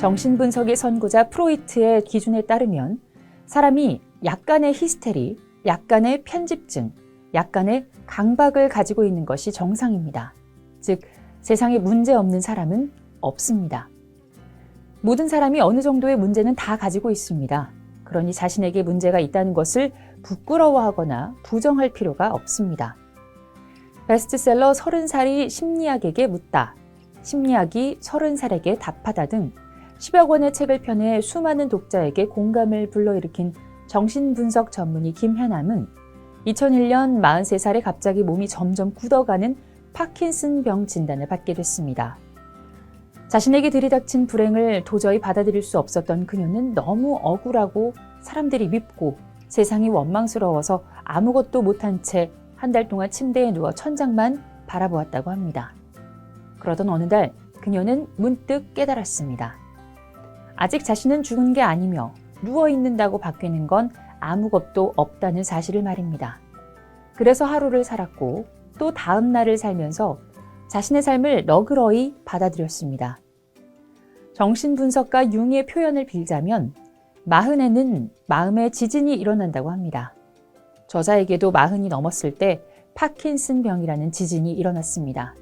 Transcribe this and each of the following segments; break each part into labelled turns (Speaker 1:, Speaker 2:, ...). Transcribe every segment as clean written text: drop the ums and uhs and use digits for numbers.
Speaker 1: 정신분석의 선구자 프로이트의 기준에 따르면 사람이 약간의 히스테리, 약간의 편집증, 약간의 강박을 가지고 있는 것이 정상입니다. 즉, 세상에 문제 없는 사람은 없습니다. 모든 사람이 어느 정도의 문제는 다 가지고 있습니다. 그러니 자신에게 문제가 있다는 것을 부끄러워하거나 부정할 필요가 없습니다. 베스트셀러 30살이 심리학에게 묻다, 심리학이 30살에게 답하다 등 10여 권의 책을 펴내 수많은 독자에게 공감을 불러일으킨 정신분석 전문의 김현남은 2001년 43살에 갑자기 몸이 점점 굳어가는 파킨슨병 진단을 받게 됐습니다. 자신에게 들이닥친 불행을 도저히 받아들일 수 없었던 그녀는 너무 억울하고 사람들이 밉고 세상이 원망스러워서 아무것도 못한 채 한 달 동안 침대에 누워 천장만 바라보았다고 합니다. 그러던 어느 날 그녀는 문득 깨달았습니다. 아직 자신은 죽은 게 아니며 누워있는다고 바뀌는 건 아무것도 없다는 사실을 말입니다. 그래서 하루를 살았고 또 다음 날을 살면서 자신의 삶을 너그러이 받아들였습니다. 정신분석가 융의 표현을 빌자면 40에는 마음의 지진이 일어난다고 합니다. 저자에게도 40이 넘었을 때 파킨슨병이라는 지진이 일어났습니다.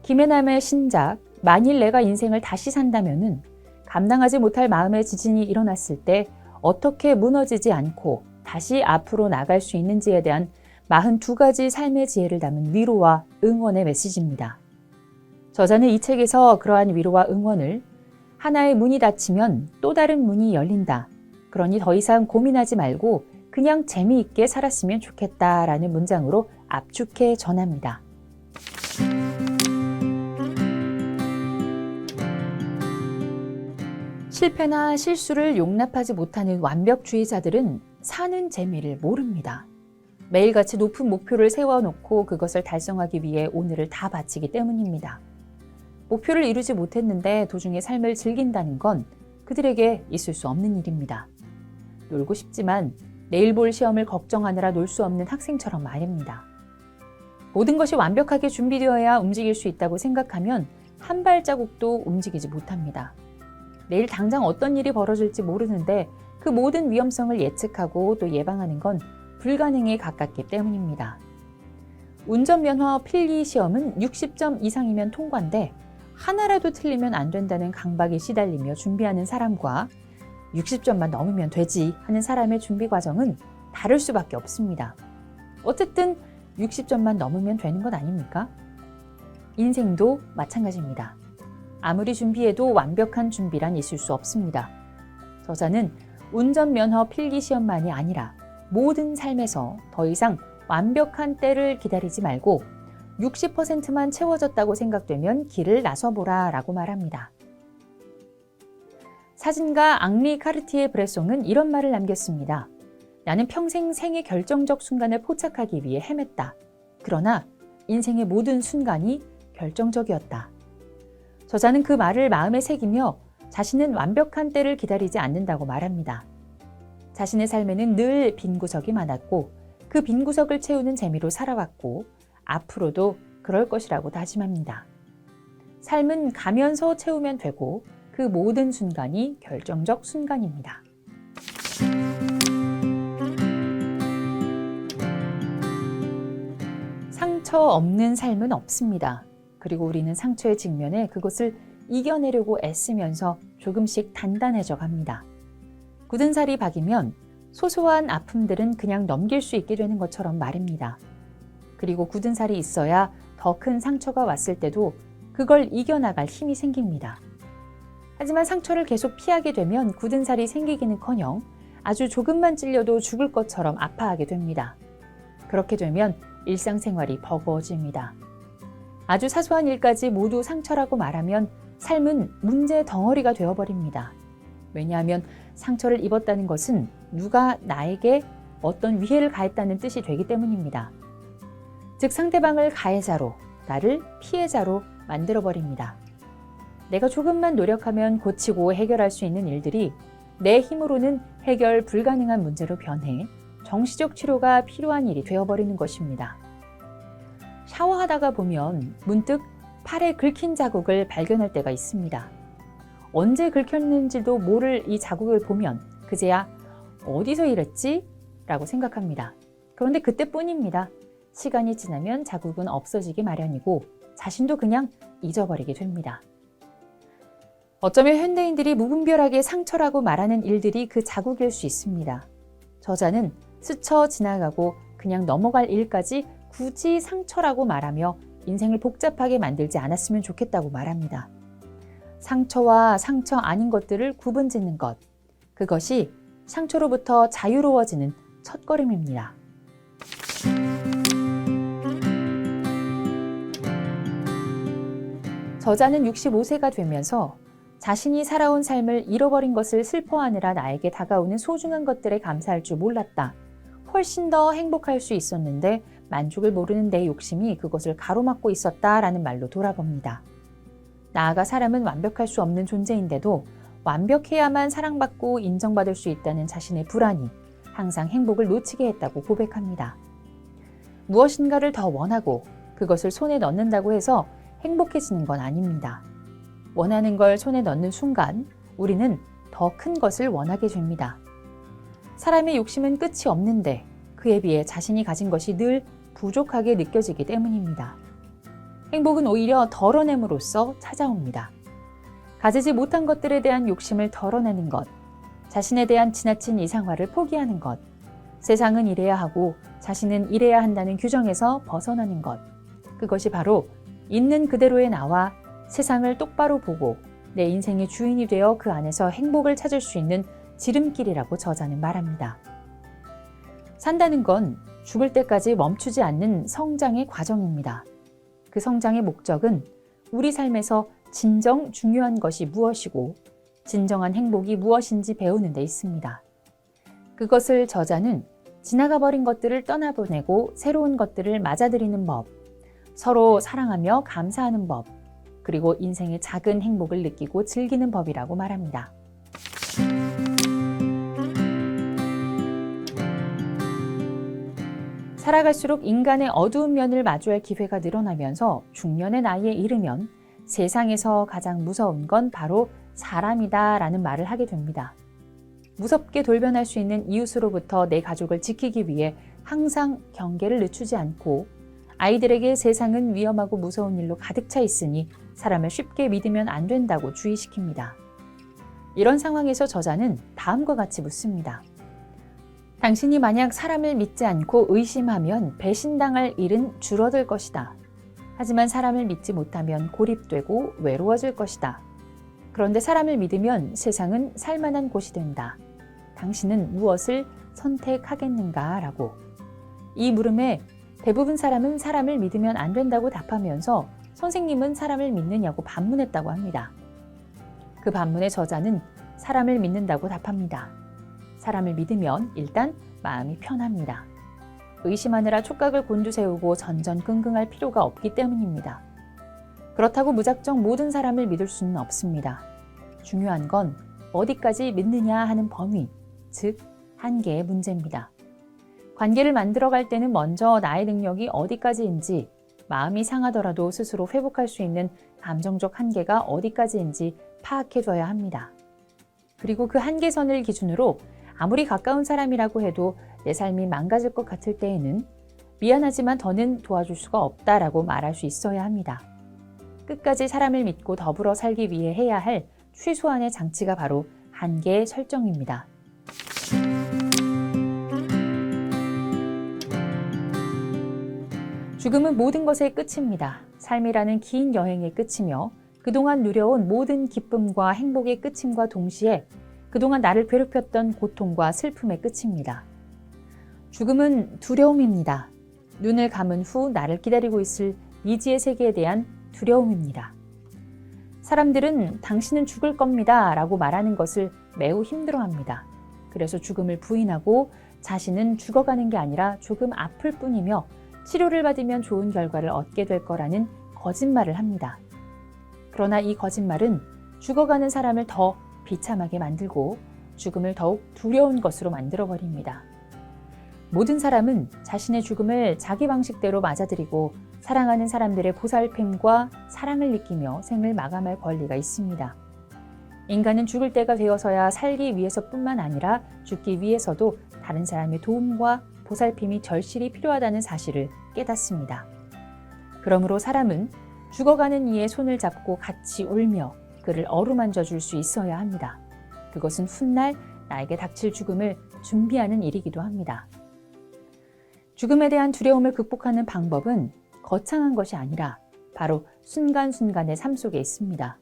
Speaker 1: 김혜남의 신작 만일 내가 인생을 다시 산다면은 감당하지 못할 마음의 지진이 일어났을 때 어떻게 무너지지 않고 다시 앞으로 나갈 수 있는지에 대한 42가지 삶의 지혜를 담은 위로와 응원의 메시지입니다. 저자는 이 책에서 그러한 위로와 응원을 하나의 문이 닫히면 또 다른 문이 열린다. 그러니 더 이상 고민하지 말고 그냥 재미있게 살았으면 좋겠다라는 문장으로 압축해 전합니다. 실패나 실수를 용납하지 못하는 완벽주의자들은 사는 재미를 모릅니다. 매일같이 높은 목표를 세워놓고 그것을 달성하기 위해 오늘을 다 바치기 때문입니다. 목표를 이루지 못했는데 도중에 삶을 즐긴다는 건 그들에게 있을 수 없는 일입니다. 놀고 싶지만 내일 볼 시험을 걱정하느라 놀 수 없는 학생처럼 말입니다. 모든 것이 완벽하게 준비되어야 움직일 수 있다고 생각하면 한 발자국도 움직이지 못합니다. 내일 당장 어떤 일이 벌어질지 모르는데 그 모든 위험성을 예측하고 또 예방하는 건 불가능에 가깝기 때문입니다. 운전면허 필기 시험은 60점 이상이면 통과인데 하나라도 틀리면 안 된다는 강박에 시달리며 준비하는 사람과 60점만 넘으면 되지 하는 사람의 준비 과정은 다를 수밖에 없습니다. 어쨌든 60점만 넘으면 되는 것 아닙니까? 인생도 마찬가지입니다. 아무리 준비해도 완벽한 준비란 있을 수 없습니다. 저자는 운전면허 필기시험만이 아니라 모든 삶에서 더 이상 완벽한 때를 기다리지 말고 60%만 채워졌다고 생각되면 길을 나서보라 라고 말합니다. 사진가 앙리 카르티에 브레송은 이런 말을 남겼습니다. 나는 평생 생의 결정적 순간을 포착하기 위해 헤맸다. 그러나 인생의 모든 순간이 결정적이었다. 저자는 그 말을 마음에 새기며 자신은 완벽한 때를 기다리지 않는다고 말합니다. 자신의 삶에는 늘 빈 구석이 많았고 그 빈 구석을 채우는 재미로 살아왔고 앞으로도 그럴 것이라고 다짐합니다. 삶은 가면서 채우면 되고 그 모든 순간이 결정적 순간입니다. 상처 없는 삶은 없습니다. 그리고 우리는 상처에 직면해 그것을 이겨내려고 애쓰면서 조금씩 단단해져 갑니다. 굳은 살이 박이면 소소한 아픔들은 그냥 넘길 수 있게 되는 것처럼 말입니다. 그리고 굳은 살이 있어야 더 큰 상처가 왔을 때도 그걸 이겨나갈 힘이 생깁니다. 하지만 상처를 계속 피하게 되면 굳은 살이 생기기는커녕 아주 조금만 찔려도 죽을 것처럼 아파하게 됩니다. 그렇게 되면 일상생활이 버거워집니다. 아주 사소한 일까지 모두 상처라고 말하면 삶은 문제 덩어리가 되어버립니다. 왜냐하면 상처를 입었다는 것은 누가 나에게 어떤 위해를 가했다는 뜻이 되기 때문입니다. 즉 상대방을 가해자로, 나를 피해자로 만들어버립니다. 내가 조금만 노력하면 고치고 해결할 수 있는 일들이 내 힘으로는 해결 불가능한 문제로 변해 정시적 치료가 필요한 일이 되어버리는 것입니다. 샤워하다가 보면 문득 팔에 긁힌 자국을 발견할 때가 있습니다. 언제 긁혔는지도 모를 이 자국을 보면 그제야 어디서 이랬지? 라고 생각합니다. 그런데 그때뿐입니다. 시간이 지나면 자국은 없어지기 마련이고 자신도 그냥 잊어버리게 됩니다. 어쩌면 현대인들이 무분별하게 상처라고 말하는 일들이 그 자국일 수 있습니다. 저자는 스쳐 지나가고 그냥 넘어갈 일까지 굳이 상처라고 말하며 인생을 복잡하게 만들지 않았으면 좋겠다고 말합니다. 상처와 상처 아닌 것들을 구분짓는 것, 그것이 상처로부터 자유로워지는 첫걸음입니다. 저자는 65세가 되면서 자신이 살아온 삶을 잃어버린 것을 슬퍼하느라 나에게 다가오는 소중한 것들에 감사할 줄 몰랐다. 훨씬 더 행복할 수 있었는데 만족을 모르는 내 욕심이 그것을 가로막고 있었다라는 말로 돌아봅니다. 나아가 사람은 완벽할 수 없는 존재인데도 완벽해야만 사랑받고 인정받을 수 있다는 자신의 불안이 항상 행복을 놓치게 했다고 고백합니다. 무엇인가를 더 원하고 그것을 손에 넣는다고 해서 행복해지는 건 아닙니다. 원하는 걸 손에 넣는 순간 우리는 더 큰 것을 원하게 됩니다. 사람의 욕심은 끝이 없는데 그에 비해 자신이 가진 것이 늘 부족하게 느껴지기 때문입니다. 행복은 오히려 덜어냄으로써 찾아옵니다. 가지지 못한 것들에 대한 욕심을 덜어내는 것, 자신에 대한 지나친 이상화를 포기하는 것, 세상은 이래야 하고 자신은 이래야 한다는 규정에서 벗어나는 것, 그것이 바로 있는 그대로의 나와 세상을 똑바로 보고 내 인생의 주인이 되어 그 안에서 행복을 찾을 수 있는 지름길이라고 저자는 말합니다. 산다는 건 죽을 때까지 멈추지 않는 성장의 과정입니다. 그 성장의 목적은 우리 삶에서 진정 중요한 것이 무엇이고 진정한 행복이 무엇인지 배우는 데 있습니다. 그것을 저자는 지나가 버린 것들을 떠나보내고 새로운 것들을 맞아들이는 법, 서로 사랑하며 감사하는 법, 그리고 인생의 작은 행복을 느끼고 즐기는 법이라고 말합니다. 살아갈수록 인간의 어두운 면을 마주할 기회가 늘어나면서 중년의 나이에 이르면 세상에서 가장 무서운 건 바로 사람이다 라는 말을 하게 됩니다. 무섭게 돌변할 수 있는 이웃으로부터 내 가족을 지키기 위해 항상 경계를 늦추지 않고 아이들에게 세상은 위험하고 무서운 일로 가득 차 있으니 사람을 쉽게 믿으면 안 된다고 주의시킵니다. 이런 상황에서 저자는 다음과 같이 묻습니다. 당신이 만약 사람을 믿지 않고 의심하면 배신당할 일은 줄어들 것이다. 하지만 사람을 믿지 못하면 고립되고 외로워질 것이다. 그런데 사람을 믿으면 세상은 살만한 곳이 된다. 당신은 무엇을 선택하겠는가? 라고. 이 물음에 대부분 사람은 사람을 믿으면 안 된다고 답하면서 선생님은 사람을 믿느냐고 반문했다고 합니다. 그 반문의 저자는 사람을 믿는다고 답합니다. 사람을 믿으면 일단 마음이 편합니다. 의심하느라 촉각을 곤두세우고 전전긍긍할 필요가 없기 때문입니다. 그렇다고 무작정 모든 사람을 믿을 수는 없습니다. 중요한 건 어디까지 믿느냐 하는 범위, 즉 한계의 문제입니다. 관계를 만들어갈 때는 먼저 나의 능력이 어디까지인지, 마음이 상하더라도 스스로 회복할 수 있는 감정적 한계가 어디까지인지 파악해둬야 합니다. 그리고 그 한계선을 기준으로 아무리 가까운 사람이라고 해도 내 삶이 망가질 것 같을 때에는 미안하지만 더는 도와줄 수가 없다라고 말할 수 있어야 합니다. 끝까지 사람을 믿고 더불어 살기 위해 해야 할 최소한의 장치가 바로 한계 설정입니다. 죽음은 모든 것의 끝입니다. 삶이라는 긴 여행의 끝이며 그동안 누려온 모든 기쁨과 행복의 끝임과 동시에 그동안 나를 괴롭혔던 고통과 슬픔의 끝입니다. 죽음은 두려움입니다. 눈을 감은 후 나를 기다리고 있을 미지의 세계에 대한 두려움입니다. 사람들은 당신은 죽을 겁니다 라고 말하는 것을 매우 힘들어합니다. 그래서 죽음을 부인하고 자신은 죽어가는 게 아니라 조금 아플 뿐이며 치료를 받으면 좋은 결과를 얻게 될 거라는 거짓말을 합니다. 그러나 이 거짓말은 죽어가는 사람을 더 비참하게 만들고 죽음을 더욱 두려운 것으로 만들어버립니다. 모든 사람은 자신의 죽음을 자기 방식대로 맞아들이고 사랑하는 사람들의 보살핌과 사랑을 느끼며 생을 마감할 권리가 있습니다. 인간은 죽을 때가 되어서야 살기 위해서뿐만 아니라 죽기 위해서도 다른 사람의 도움과 보살핌이 절실히 필요하다는 사실을 깨닫습니다. 그러므로 사람은 죽어가는 이의 손을 잡고 같이 울며 그를 어루만져 줄 수 있어야 합니다. 그것은 훗날 나에게 닥칠 죽음을 준비하는 일이기도 합니다. 죽음에 대한 두려움을 극복하는 방법은 거창한 것이 아니라 바로 순간순간의 삶 속에 있습니다.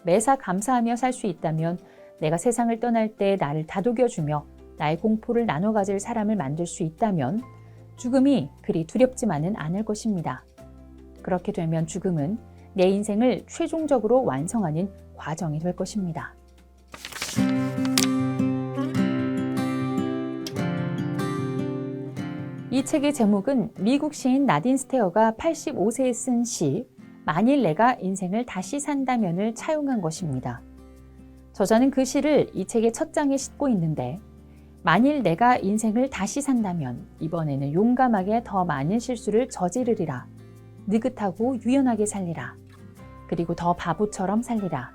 Speaker 1: 매사 감사하며 살 수 있다면 내가 세상을 떠날 때 나를 다독여주며 나의 공포를 나눠 가질 사람을 만들 수 있다면 죽음이 그리 두렵지만은 않을 것입니다. 그렇게 되면 죽음은 내 인생을 최종적으로 완성하는 과정이 될 것입니다. 이 책의 제목은 미국 시인 나딘 스테어가 85세에 쓴 시 만일 내가 인생을 다시 산다면을 차용한 것입니다. 저자는 그 시를 이 책의 첫 장에 싣고 있는데 만일 내가 인생을 다시 산다면 이번에는 용감하게 더 많은 실수를 저지르리라. 느긋하고 유연하게 살리라. 그리고 더 바보처럼 살리라.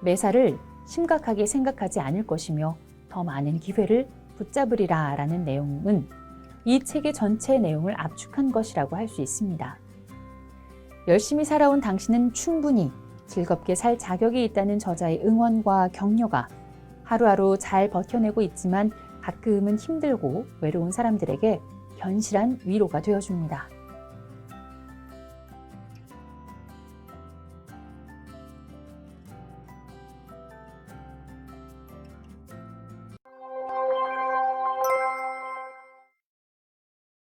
Speaker 1: 매사를 심각하게 생각하지 않을 것이며 더 많은 기회를 붙잡으리라 라는 내용은 이 책의 전체 내용을 압축한 것이라고 할 수 있습니다. 열심히 살아온 당신은 충분히 즐겁게 살 자격이 있다는 저자의 응원과 격려가 하루하루 잘 버텨내고 있지만 가끔은 힘들고 외로운 사람들에게 견실한 위로가 되어줍니다.